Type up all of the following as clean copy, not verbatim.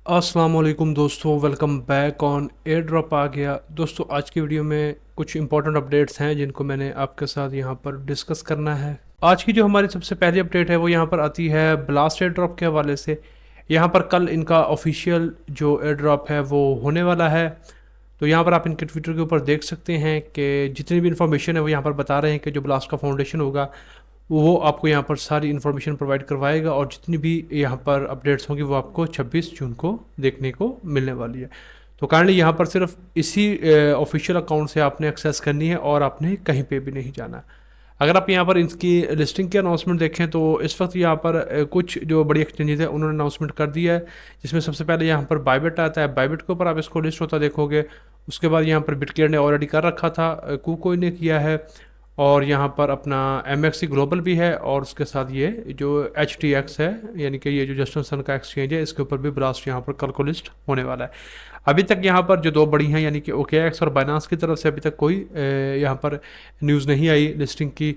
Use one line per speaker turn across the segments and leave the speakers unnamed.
अस्सलाम वालेकुम दोस्तों, welcome back on air drop आ गया। दोस्तों आज की वीडियो में कुछ इंपॉर्टेंट अपडेट्स हैं जिनको मैंने आपके साथ यहाँ पर डिस्कस करना है। आज की जो हमारी सबसे पहली अपडेट है वो यहाँ पर आती है ब्लास्ट एयर ड्रॉप के हवाले से। यहाँ पर कल इनका ऑफिशियल जो एयर ड्रॉप है वो होने वाला है। तो यहाँ पर आप इनके ट्विटर के ऊपर देख सकते हैं कि जितनी भी इन्फॉर्मेशन है वो यहाँ पर बता रहे हैं कि जो ब्लास्ट का फाउंडेशन होगा वो आपको यहाँ पर सारी इन्फॉर्मेशन प्रोवाइड करवाएगा और जितनी भी यहाँ पर अपडेट्स होंगी वो आपको 26 जून को देखने को मिलने वाली है। तो काइंडली यहाँ पर सिर्फ इसी ऑफिशियल अकाउंट से आपने एक्सेस करनी है और आपने कहीं पे भी नहीं जाना। अगर आप यहाँ पर इसकी लिस्टिंग की अनाउंसमेंट देखें तो इस वक्त यहाँ पर कुछ जो बड़ी एक्सचेंजेस है उन्होंने अनाउंसमेंट कर दिया है, जिसमें सबसे पहले यहाँ पर बाइबिट आता है। बाइबिट के ऊपर आप इसको लिस्ट होता देखोगे। उसके बाद यहाँ पर बिटक्लेयर ने ऑलरेडी कर रखा था, कुकोइन ने किया है, और यहाँ पर अपना MXC ग्लोबल भी है, और उसके साथ ये जो HTX है यानी कि ये जो जस्टन सन का एक्सचेंज है इसके ऊपर भी ब्लास्ट यहाँ पर कल को लिस्ट होने वाला है। अभी तक यहाँ पर जो दो बड़ी हैं यानी कि OKX और बाइनांस की तरफ से अभी तक कोई यहाँ पर न्यूज़ नहीं आई लिस्टिंग की।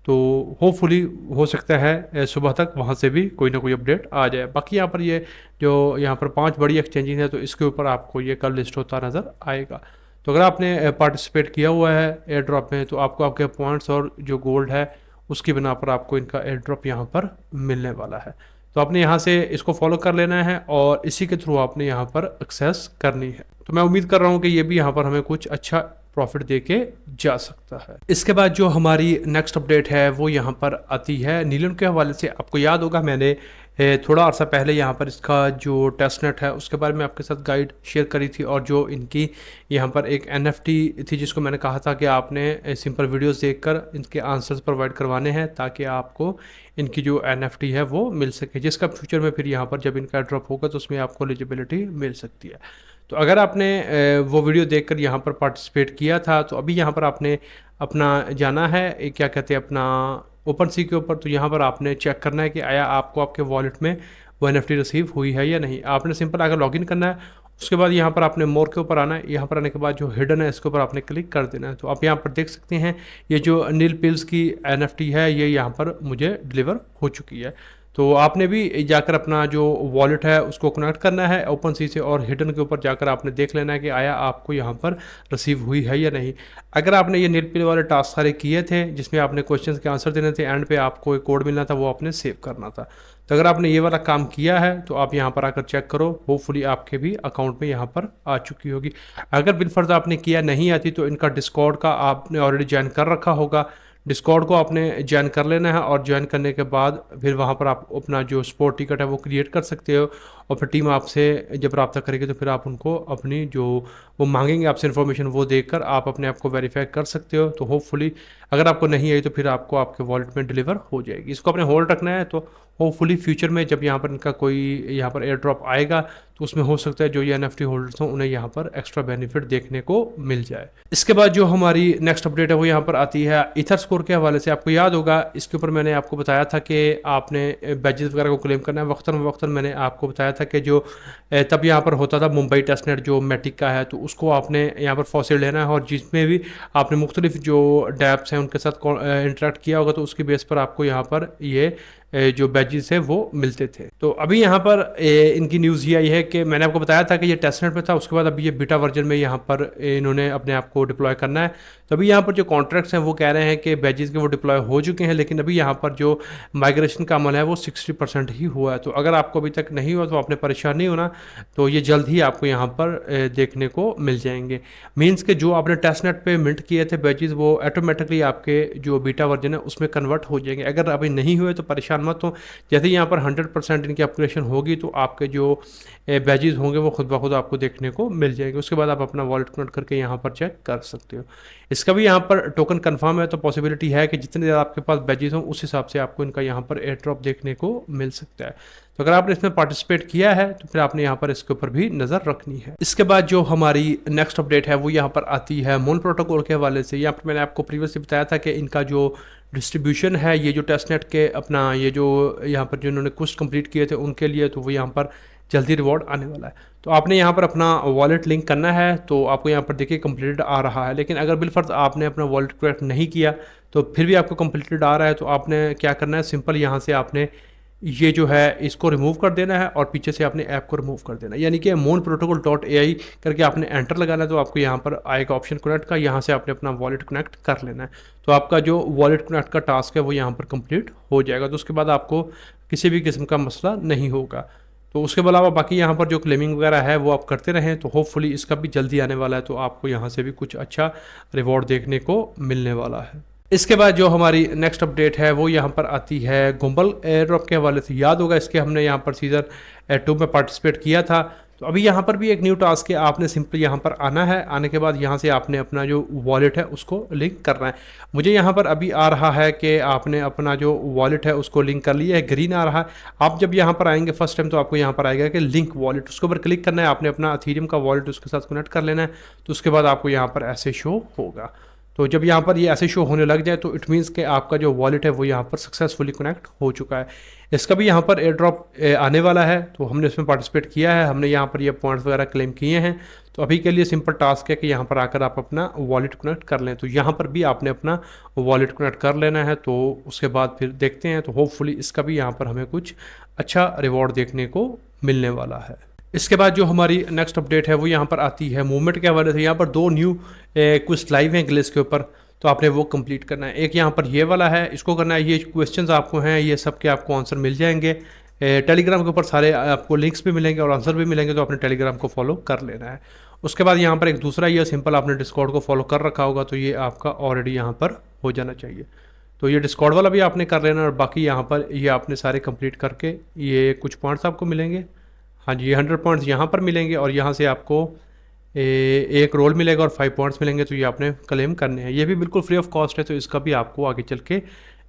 तो होपफुली हो सकता है सुबह तक वहाँ से भी कोई ना कोई अपडेट आ जाए। बाकी यहाँ पर ये जो यहाँ पर 5 बड़ी एक्सचेंजेस हैं तो इसके ऊपर आपको ये कल लिस्ट होता नज़र आएगा। तो अगर आपने पार्टिसिपेट किया हुआ है एयर ड्रॉप में तो आपको आपके पॉइंट्स और जो गोल्ड है उसकी बिना पर आपको इनका एयर ड्रॉप यहाँ पर मिलने वाला है। तो आपने यहाँ से इसको फॉलो कर लेना है और इसी के थ्रू आपने यहाँ पर एक्सेस करनी है। तो मैं उम्मीद कर रहा हूँ कि ये भी यहाँ पर हमें कुछ अच्छा प्रॉफिट दे के जा सकता है। इसके बाद जो हमारी नेक्स्ट अपडेट है वो यहाँ पर आती है नीलम के हवाले से। आपको याद होगा मैंने थोड़ा अर्सा पहले यहाँ पर इसका जो टेस्टनेट है उसके बारे में आपके साथ गाइड शेयर करी थी, और जो इनकी यहाँ पर एक NFT थी जिसको मैंने कहा था कि आपने सिंपल वीडियोस देखकर इनके आंसर्स प्रोवाइड करवाने हैं ताकि आपको इनकी जो NFT है वो मिल सके, जिसका फ्यूचर में फिर यहाँ पर जब इनका ड्रॉप होगा तो उसमें आपको एलिजिबिलिटी मिल सकती है। तो अगर आपने वो वीडियो देखकर यहाँ पर पार्टिसिपेट किया था तो अभी यहाँ पर आपने अपना जाना है क्या कहते हैं अपना ओपन सी के ऊपर। तो यहाँ पर आपने चेक करना है कि आया आपको आपके वॉलेट में वो NFT रिसीव हुई है या नहीं। आपने सिंपल आकर लॉगिन करना है। उसके बाद यहाँ पर आपने मोर के ऊपर आना है। यहाँ पर आने के बाद जो हिडन है इसके ऊपर आपने क्लिक कर देना है। तो आप यहाँ पर देख सकते हैं ये जो नील पिल्स की NFT है ये यहाँ पर मुझे डिलीवर हो चुकी है। तो आपने भी जाकर अपना जो वॉलेट है उसको कनेक्ट करना है ओपन सी से, और हिडन के ऊपर जाकर आपने देख लेना है कि आया आपको यहाँ पर रिसीव हुई है या नहीं। अगर आपने ये नील वाले टास्क सारे किए थे जिसमें आपने क्वेश्चंस के आंसर देने थे, एंड पे आपको एक कोड मिलना था वो आपने सेव करना था। तो अगर आपने ये वाला काम किया है तो आप यहाँ पर आकर चेक करो, होपफुली आपके भी अकाउंट में यहाँ पर आ चुकी होगी। अगर बिलफर्ज आपने किया नहीं आती तो इनका डिस्कॉर्ड का आपने ऑलरेडी ज्वाइन कर रखा होगा। डिस्कॉर्ड को आपने ज्वाइन कर लेना है और ज्वाइन करने के बाद फिर वहाँ पर आप अपना जो स्पोर्ट टिकट है वो क्रिएट कर सकते हो, और फिर टीम आपसे जब रब्ता करेगी तो फिर आप उनको अपनी जो वो मांगेंगे आपसे इन्फॉर्मेशन वो देकर आप अपने आप को वेरीफाई कर सकते हो। तो होपफुली अगर आपको नहीं आई तो फिर आपको आपके वॉलेट में डिलीवर हो जाएगी। इसको अपने होल्ड रखना है। तो होपफुली फ्यूचर में जब यहाँ पर इनका कोई यहाँ पर एयर ड्रॉप आएगा तो उसमें हो सकता है जो ये NFT होल्डर्स हों उन्हें यहाँ पर एक्स्ट्रा बेनिफिट देखने को मिल जाए। इसके बाद जो हमारी नेक्स्ट अपडेट है वो यहाँ पर आती है ईथर स्कोर के हवाले से। आपको याद होगा इसके ऊपर मैंने आपको बताया था कि आपने बैजेस वगैरह को क्लेम करना है। वक्तन मैंने आपको बताया था कि जो तब यहाँ पर होता था मुंबई टेस्टनेट जो मैटिक का है, तो उसको आपने यहाँ पर फॉसिल लेना है, और जिसमें भी आपने मुख्तलिफ जो डैप्स हैं उनके साथ इंटरेक्ट किया होगा तो उसकी बेस पर आपको यहाँ पर ये जो बैजेस है वो मिलते थे। तो अभी यहाँ पर इनकी न्यूज़ ये आई है कि मैंने आपको बताया था कि ये टेस्टनेट में था, उसके बाद अभी ये बीटा वर्जन में यहाँ पर इन्होंने अपने आप को डिप्लॉय करना है। तो अभी यहाँ पर जो कॉन्ट्रैक्ट्स हैं वो कह रहे हैं कि बैजेस के वो डिप्लॉय हो चुके हैं, लेकिन अभी यहाँ पर जो माइग्रेशन का अमल है वो 60% ही हुआ है। तो अगर आपको अभी तक नहीं हुआ तो आपने परेशान नहीं होना, तो ये जल्द ही आपको यहाँ पर देखने को मिल जाएंगे। मीन्स के जो आपने टेस्टनेट पे मिंट किए थे बैजेस वो ऑटोमेटिकली आपके जो बीटा वर्जन है उसमें कन्वर्ट हो जाएंगे। अगर अभी नहीं हुए तो परेशान मत हो। जैसे यहाँ पर 100% इनकी अपग्रेडेशन होगी तो आपके जो बैजेस होंगे वो खुद ब खुद आपको देखने को मिल जाएंगे। उसके बाद आप अपना वॉलेट कनेक्ट करके यहाँ पर चेक कर सकते हो। इसका भी यहाँ पर टोकन कंफर्म है, तो पॉसिबिलिटी है कि जितने ज़्यादा आपके पास बैजेस हों उस हिसाब से आपको इनका यहाँ पर एयर ड्रॉप देखने को मिल सकता है। तो अगर आपने इसमें पार्टिसिपेट किया है तो फिर आपने यहाँ पर इसके ऊपर भी नज़र रखनी है। इसके बाद जो हमारी नेक्स्ट अपडेट है वो यहाँ पर आती है मून प्रोटोकॉल के हवाले से। यहाँ पर मैंने आपको प्रीवियसली बताया था कि इनका जो डिस्ट्रीब्यूशन है ये जो टेस्टनेट के अपना ये जो यहाँ पर जिन्होंने कुछ कंप्लीट किए थे उनके लिए, तो वो यहाँ पर जल्दी रिवॉर्ड आने वाला है। तो आपने यहाँ पर अपना वॉलेट लिंक करना है। तो आपको यहाँ पर देखिए कंप्लीटेड आ रहा है, लेकिन अगर बिलफर्ज आपने अपना वॉलेट कनेक्ट नहीं किया तो फिर भी आपको कंप्लीटेड आ रहा है। तो आपने क्या करना है, सिंपल यहाँ से आपने ये जो है इसको रिमूव कर देना है और पीछे से आपने ऐप को रिमूव कर देना है, यानी कि मोन प्रोटोकॉल डॉट AI करके आपने एंटर लगाना है तो आपको यहाँ पर आएगा ऑप्शन कनेक्ट का, यहाँ से आपने अपना वॉलेट कनेक्ट कर लेना है। तो आपका जो वॉलेट कनेक्ट का टास्क है वो यहाँ पर कंप्लीट हो जाएगा। तो उसके बाद आपको किसी भी किस्म का मसला नहीं होगा। तो उसके अलावा बाकी यहाँ पर जो क्लेमिंग वगैरह है वो आप करते रहें, तो होपफुली इसका भी जल्दी आने वाला है, तो आपको यहाँ से भी कुछ अच्छा रिवॉर्ड देखने को मिलने वाला है। इसके बाद जो हमारी नेक्स्ट अपडेट है वो यहाँ पर आती है गुम्बल एयर ड्रॉप के हवाले से। याद होगा इसके हमने यहाँ पर सीज़न 2 में पार्टिसिपेट किया था। तो अभी यहाँ पर भी एक न्यू टास्क है, आपने सिंपली यहाँ पर आना है, आने के बाद यहाँ से आपने अपना जो वॉलेट है उसको लिंक करना है। मुझे यहाँ पर अभी आ रहा है कि आपने अपना जो वॉलेट है उसको लिंक कर लिया है, ग्रीन आ रहा है। आप जब यहाँ पर आएंगे फर्स्ट टाइम तो आपको यहाँ पर आएगा कि लिंक वॉलेट, उसके ऊपर क्लिक करना है, आपने अपना अथीरियम का वॉलेट उसके साथ कनेक्ट कर लेना है। तो उसके बाद आपको यहाँ पर ऐसे शो होगा। तो जब यहाँ पर ये ऐसे शो होने लग जाए तो इट मीन्स कि आपका जो वॉलेट है वो यहाँ पर सक्सेसफुली कनेक्ट हो चुका है। इसका भी यहाँ पर एयर ड्रॉप आने वाला है, तो हमने इसमें पार्टिसिपेट किया है, हमने यहाँ पर ये पॉइंट्स वगैरह क्लेम किए हैं। तो अभी के लिए सिंपल टास्क है कि यहाँ पर आकर आप अपना वॉलेट कनेक्ट कर लें। तो यहाँ पर भी आपने अपना वॉलेट कनेक्ट कर लेना है, तो उसके बाद फिर देखते हैं। तो होपफुली इसका भी यहाँ पर हमें कुछ अच्छा रिवॉर्ड देखने को मिलने वाला है। इसके बाद जो हमारी नेक्स्ट अपडेट है वो यहाँ पर आती है मूवमेंट के हवाले से। यहाँ पर 2 न्यू कुछ लाइव हैं ग्लिच के ऊपर, तो आपने वो कंप्लीट करना है। एक यहाँ पर ये वाला है, इसको करना है। ये क्वेश्चंस आपको हैं, ये सब के आपको आंसर मिल जाएंगे। टेलीग्राम के ऊपर सारे आपको लिंक्स भी मिलेंगे और आंसर भी मिलेंगे, तो आपने टेलीग्राम को फॉलो कर लेना है। उसके बाद यहाँ पर एक दूसरा ये सिंपल आपने डिस्कॉर्ड को फॉलो कर रखा होगा, तो ये आपका ऑलरेडी यहाँ पर हो जाना चाहिए। तो ये डिस्कॉर्ड वाला भी आपने कर लेना, और बाकी यहाँ पर ये आपने सारे कंप्लीट करके ये कुछ पॉइंट्स आपको मिलेंगे। हाँ जी, ये 100 पॉइंट्स यहाँ पर मिलेंगे और यहाँ से आपको एक रोल मिलेगा और 5 पॉइंट्स मिलेंगे। तो ये आपने क्लेम करने हैं। ये भी बिल्कुल फ्री ऑफ कॉस्ट है, तो इसका भी आपको आगे चल के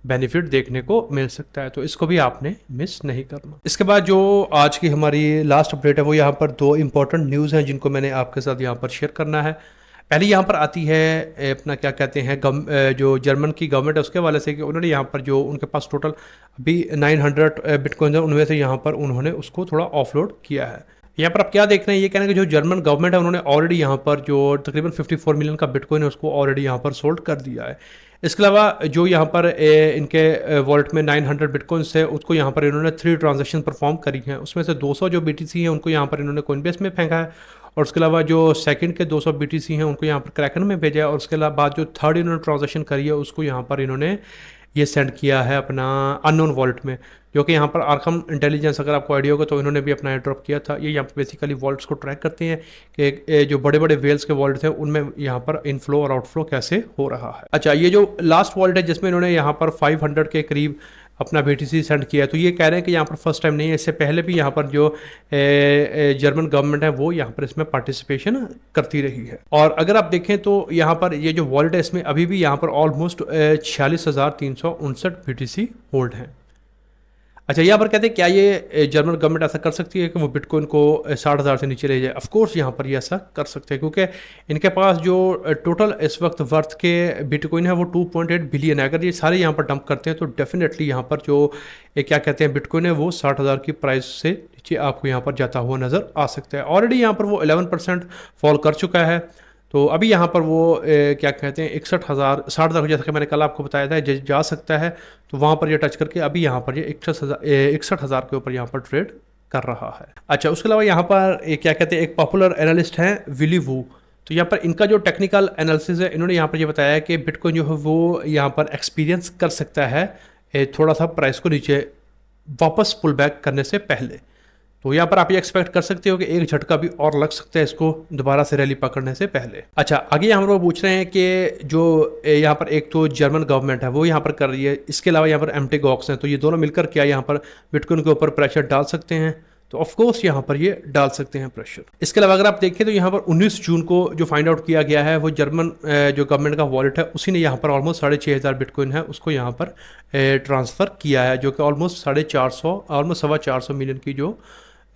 बेनिफिट देखने को मिल सकता है, तो इसको भी आपने मिस नहीं करना। इसके बाद जो आज की हमारी लास्ट अपडेट है वो यहाँ पर 2 इंपॉर्टेंट न्यूज़ हैं जिनको मैंने आपके साथ यहाँ पर शेयर करना है। पहली यहाँ पर आती है अपना क्या कहते हैं जो जर्मन की गवर्नमेंट है उसके हवाले से, कि उन्होंने यहाँ पर जो उनके पास टोटल अभी 900 बिटकॉइन है, उनमें से यहाँ पर उन्होंने उसको थोड़ा ऑफलोड किया है। यहाँ पर आप क्या देख रहे हैं, ये कहना कि जो जर्मन गवर्नमेंट है उन्होंने ऑलरेडी यहाँ पर जो तकरीबन 54 मिलियन का बिटकॉइन है उसको ऑलरेडी यहाँ पर सोल्ड कर दिया है। इसके अलावा जो यहाँ पर इनके वॉलेट में 900 बिटकॉइंस है उसको यहाँ पर इन्होंने 3 ट्रांजेक्शन परफॉर्म करी हैं। उसमें से 200 जो BTC हैं उनको यहाँ पर इन्होंने कोइनबेस में फेंका है, और उसके अलावा जो सेकंड के 200 BTC हैं उनको यहाँ पर क्रैकन में भेजा है, और उसके अलावा बाद जो थर्ड इन्होंने ट्रांजेक्शन करी है उसको यहाँ पर इन्होंने ये सेंड किया है अपना अननोन वॉलेट में, जो कि यहाँ पर आर्कम इंटेलिजेंस, अगर आपको आइडिया होगा तो इन्होंने भी अपना एयर ड्रॉप किया था। ये यहाँ पर बेसिकली वॉलेट्स को ट्रैक करते हैं कि जो बड़े बड़े वेल्स के वॉलेट थे उनमें यहाँ पर इनफ्लो और आउटफ्लो कैसे हो रहा है। अच्छा, ये जो लास्ट वॉलेट है जिसमें इन्होंने यहाँ पर 500 के करीब अपना BTC सेंड किया है, तो ये कह रहे हैं कि यहाँ पर फर्स्ट टाइम नहीं है, इससे पहले भी यहाँ पर जो जर्मन गवर्नमेंट है वो यहाँ पर इसमें पार्टिसिपेशन करती रही है। और अगर आप देखें तो यहाँ पर ये जो वॉलेट है इसमें अभी भी यहाँ पर ऑलमोस्ट 46,359 BTC होल्ड हैं। अच्छा, यहाँ पर कहते हैं क्या ये जर्मन गवर्नमेंट ऐसा कर सकती है कि वो बिटकॉइन को 60,000 से नीचे ले जाए? ऑफ कोर्स यहाँ पर ये ऐसा कर सकते हैं, क्योंकि इनके पास जो टोटल इस वक्त वर्थ के बिटकॉइन है वो 2.8 बिलियन है। अगर ये सारे यहाँ पर डंप करते हैं तो डेफिनेटली यहाँ पर जो क्या कहते हैं बिटकॉइन है वो 60,000 की प्राइस से नीचे आपको यहाँ पर जाता हुआ नज़र आ सकता है। ऑलरेडी यहाँ पर वो 11% फॉल कर चुका है। तो अभी यहाँ पर वो क्या कहते हैं 61,000 60,000 जैसा कि मैंने कल आपको बताया था जा सकता है। तो वहाँ पर ये टच करके अभी यहाँ पर ये 61,000 के ऊपर यहाँ पर ट्रेड कर रहा है। अच्छा, उसके अलावा यहाँ पर क्या कहते हैं एक पॉपुलर एनालिस्ट हैं विली वू। तो यहाँ पर इनका जो टेक्निकल एनालिसिस है, इन्होंने यहाँ पर ये बताया है कि बिटकॉइन जो है वो यहाँ पर एक्सपीरियंस कर सकता है थोड़ा सा प्राइस को नीचे वापस पुल बैक करने से पहले। तो यहाँ पर आप ये एक्सपेक्ट कर सकते हो कि एक झटका भी और लग सकता है इसको दोबारा से रैली पकड़ने से पहले। अच्छा, आगे हम लोग पूछ रहे हैं कि जो यहाँ पर एक तो जर्मन गवर्नमेंट है वो यहाँ पर कर रही है, इसके अलावा यहाँ पर mt gox हैं, तो ये दोनों मिलकर क्या यहाँ पर बिटकॉइन के ऊपर प्रेशर डाल सकते हैं? तो ऑफ कोर्स यहाँ पर ये डाल सकते हैं प्रेशर। इसके अलावा अगर आप देखें तो यहाँ पर 19 जून को जो फाइंड आउट किया गया है वो जर्मन जो गवर्नमेंट का वॉलेट है उसी ने यहाँ पर ऑलमोस्ट 6,500 बिटकॉइन है उसको यहाँ पर ट्रांसफ़र किया है, जो कि ऑलमोस्ट 450 मिलियन की जो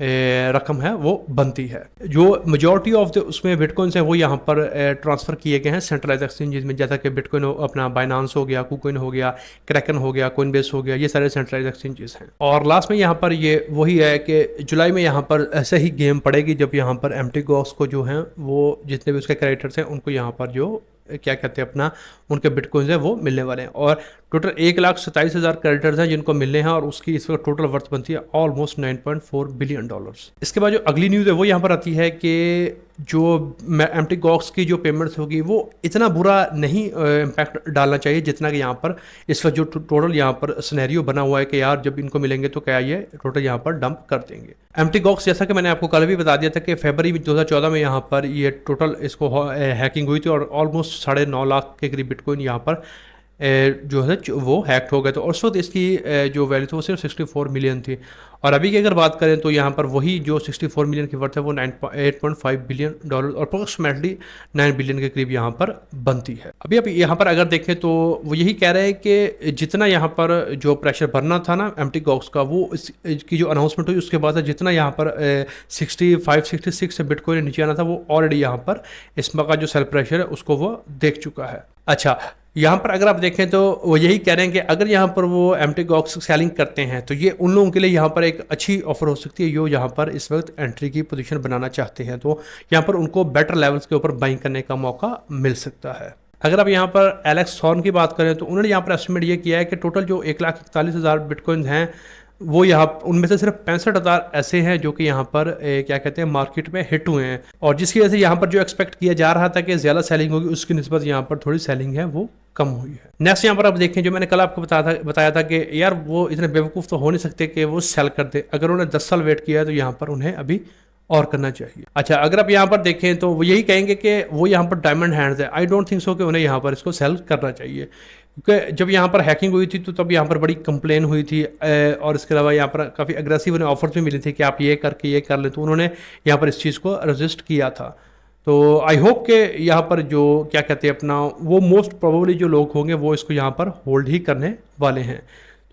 रकम है वो बनती है। जो मेजॉरिटी ऑफ द उसमें बिटकॉइंस है वो यहाँ पर ट्रांसफ़र किए गए हैं सेंट्रलाइज एक्सचेंजेस में, जैसा कि बिटकॉइन अपना बाइनांस हो गया, कुकॉइन हो गया, क्रैकन हो गया, कोइनबेस हो गया, ये सारे सेंट्रलाइज एक्सचेंजेस हैं। और लास्ट में यहाँ पर ये वही है कि जुलाई में यहाँ पर ऐसे ही गेम पड़ेगी जब यहाँ पर mt gox को जो है वो जितने भी उसके कैरेक्टर्स हैं उनको यहाँ पर जो क्या कहते हैं अपना उनके बिटकॉइंस है वो मिलने वाले हैं। और टोटल 1,27,000 क्रेडिटर्स हैं जिनको मिलने हैं, और उसकी इस वक्त टोटल वर्थ बनती है ऑलमोस्ट $9.4 बिलियन। इसके बाद जो अगली न्यूज़ है वो यहाँ पर आती है कि जो एम्प्टी गॉक्स की जो पेमेंट्स होगी वो इतना बुरा नहीं इम्पैक्ट डालना चाहिए जितना कि यहाँ पर इस वक्त जो टोटल यहाँ पर सिनेरियो बना हुआ है कि यार जब इनको मिलेंगे तो क्या ये टोटल यहाँ पर डंप कर देंगे। एम्प्टी गॉक्स जैसा कि मैंने आपको कल भी बता दिया था कि फरवरी 2014 में यहाँ पर ये टोटल इसको हैकिंग हुई थी और ऑलमोस्ट 9.5 लाख के करीब बिटकॉइन यहाँ पर जो है वो हैक्ट हो गए थे, और उस वक्त इसकी जो वैल्यू थी वो सिर्फ 64 मिलियन थी। और अभी की अगर बात करें तो यहाँ पर वही जो 64 मिलियन की वर्थ है वो 8.5 बिलियन डॉलर और अप्रोक्सीमेटली 9 बिलियन के करीब यहाँ पर बनती है। अभी आप यहाँ पर अगर देखें तो वो यही कह रहे हैं कि जितना यहाँ पर जो प्रेशर भरना था ना एम्प्टी गॉक्स का, वो इसकी जो अनाउंसमेंट हुई उसके बाद जितना यहाँ पर 65-66 से बिटकॉइन नीचे आना था वो ऑलरेडी यहाँ पर इसमें का जो सेल प्रेशर है उसको वो देख चुका है। अच्छा, यहाँ पर अगर आप देखें तो वो यही कह रहे हैं कि अगर यहाँ पर वो एम्प्टी गॉक्स सेलिंग करते हैं तो ये उन लोगों के लिए यहाँ पर एक अच्छी ऑफर हो सकती है जो यहाँ पर इस वक्त एंट्री की पोजीशन बनाना चाहते हैं, तो यहाँ पर उनको बेटर लेवल्स के ऊपर बाइंग करने का मौका मिल सकता है। अगर आप यहाँ पर एलेक्स थॉर्न की बात करें तो उन्होंने यहाँ पर एस्टिमेट ये किया है कि टोटल जो 1,41,000 बिटकॉइन हैं वो यहाँ उनमें से सिर्फ 65,000 ऐसे हैं जो कि यहाँ पर क्या कहते हैं मार्केट में हिट हुए हैं, और जिसकी वजह से यहाँ पर जो एक्सपेक्ट किया जा रहा था कि ज़्यादा सेलिंग होगी उसकी निस्बत यहाँ पर थोड़ी सेलिंग है वो कम हुई है। नेक्स्ट यहाँ पर आप देखें, जो मैंने कल आपको बताया था कि यार वो इतने बेवकूफ़ तो हो नहीं सकते कि वो सेल कर दे। अगर उन्होंने 10 साल वेट किया है तो यहाँ पर उन्हें अभी और करना चाहिए। अच्छा, अगर आप यहाँ पर देखें तो वो यही कहेंगे कि वो यहाँ पर डायमंड हैंड्स है। आई डोंट थिंक सो कि उन्हें यहाँ पर इसको सेल करना चाहिए, क्योंकि जब यहाँ पर हैकिंग हुई थी तो तब यहाँ पर बड़ी कंप्लेन हुई थी, और इसके अलावा यहाँ पर काफ़ी अग्रेसिव उन्हें ऑफर्स भी मिली थी कि आप ये करके ये कर लें, तो उन्होंने यहाँ पर इस चीज़ को रजिस्ट किया था। तो आई होप कि यहाँ पर जो क्या कहते हैं अपना वो मोस्ट प्रोबेबली जो लोग होंगे वो इसको यहाँ पर होल्ड ही करने वाले हैं।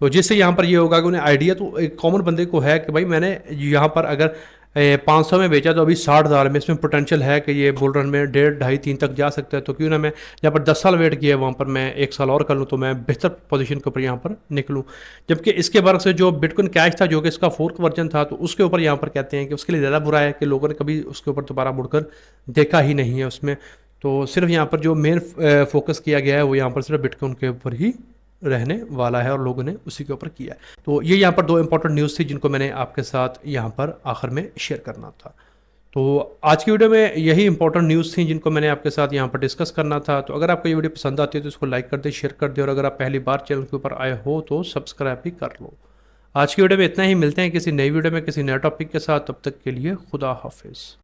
तो जिससे यहाँ पर ये होगा कि उन्हें आइडिया तो एक कॉमन बंदे को है कि भाई मैंने यहाँ पर अगर 500 में बेचा तो अभी 60,000 में इसमें पोटेंशियल है कि ये बुल रन में 1.5-2.5-3 तक जा सकता है, तो क्यों ना मैं यहाँ पर 10 साल वेट किया है वहाँ पर मैं 1 साल और कर लूँ तो मैं बेहतर पोजीशन के ऊपर यहाँ पर निकलूँ। जबकि इसके वर्ग से जो बिटकॉइन कैश था जो कि इसका 4th वर्जन था, तो उसके ऊपर यहाँ पर कहते हैं कि उसके लिए ज़्यादा बुरा है कि लोगों ने कभी उसके ऊपर दोबारा मुड़कर देखा ही नहीं है उसमें। तो सिर्फ यहाँ पर जो मेन फोकस किया गया है वो यहाँ पर सिर्फ बिटकॉइन के ऊपर ही रहने वाला है और लोगों ने उसी के ऊपर किया है। तो ये यहाँ पर 2 इंपॉर्टेंट न्यूज़ थी जिनको मैंने आपके साथ यहाँ पर आखिर में शेयर करना था। तो आज की वीडियो में यही इंपॉर्टेंट न्यूज़ थी जिनको मैंने आपके साथ यहाँ पर डिस्कस करना था। तो अगर आपको ये वीडियो पसंद आती है तो इसको लाइक कर दे, शेयर कर दे, और अगर आप पहली बार चैनल के ऊपर आए हो तो सब्सक्राइब भी कर लो। आज की वीडियो में इतना ही, मिलते हैं किसी नई वीडियो में किसी नए टॉपिक के साथ, तब तक के लिए खुदा हाफिज़।